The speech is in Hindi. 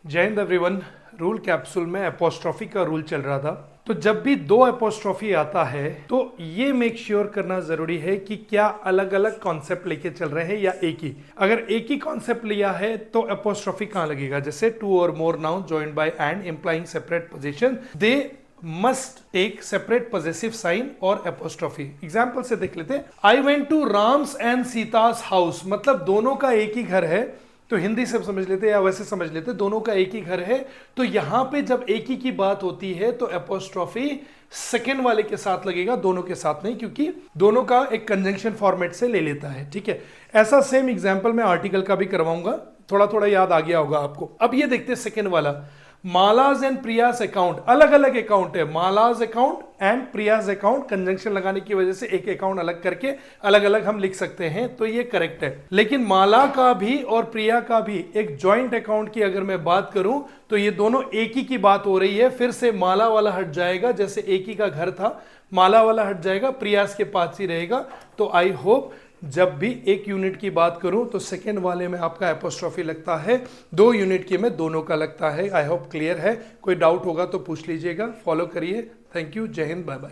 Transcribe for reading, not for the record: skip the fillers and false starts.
जय हिंद एवरीवन। रूल कैप्सूल में एपोस्ट्रॉफी का रूल चल रहा था। तो जब भी दो एपोस्ट्रॉफी आता है तो ये मेक श्योर करना जरूरी है कि क्या अलग अलग कॉन्सेप्ट लेके चल रहे हैं या एक ही। अगर एक ही कॉन्सेप्ट लिया है तो एपोस्ट्रॉफी कहां लगेगा, जैसे टू और more noun joined by and implying separate position, they must take separate possessive sign और एपोस्ट्रॉफी। एग्जाम्पल से देख लेते हैं। I went to Ram's and Sita's house, मतलब दोनों का एक ही घर है, तो हिंदी से समझ लेते या वैसे समझ लेते, दोनों का एक ही घर है। तो यहां पे जब एक ही की बात होती है तो एपोस्ट्रॉफी सेकेंड वाले के साथ लगेगा, दोनों के साथ नहीं, क्योंकि दोनों का एक कंजंक्शन फॉर्मेट से ले लेता है। ठीक है, ऐसा सेम एग्जांपल मैं आर्टिकल का भी करवाऊंगा, थोड़ा थोड़ा याद आ गया होगा आपको। अब ये देखते हैं सेकेंड वाला, मालाज एंड प्रियास अकाउंट। अलग अलग अकाउंट है, Mala's account and Priya's account, conjunction लगाने की वजह से एक अकाउंट अलग करके अलग अलग हम लिख सकते हैं, तो ये करेक्ट है। लेकिन माला का भी और प्रिया का भी एक जॉइंट अकाउंट की अगर मैं बात करूं तो ये दोनों एक ही की बात हो रही है। फिर से माला वाला हट जाएगा, जैसे एक ही का घर था, माला वाला हट जाएगा, प्रियास के पास ही रहेगा। तो आई होप जब भी एक यूनिट की बात करूं तो सेकेंड वाले में आपका एपोस्ट्रॉफी लगता है, दो यूनिट की में दोनों का लगता है। आई होप क्लियर है। कोई डाउट होगा तो पूछ लीजिएगा, फॉलो करिए। थैंक यू, जय हिंद, बाय बाय।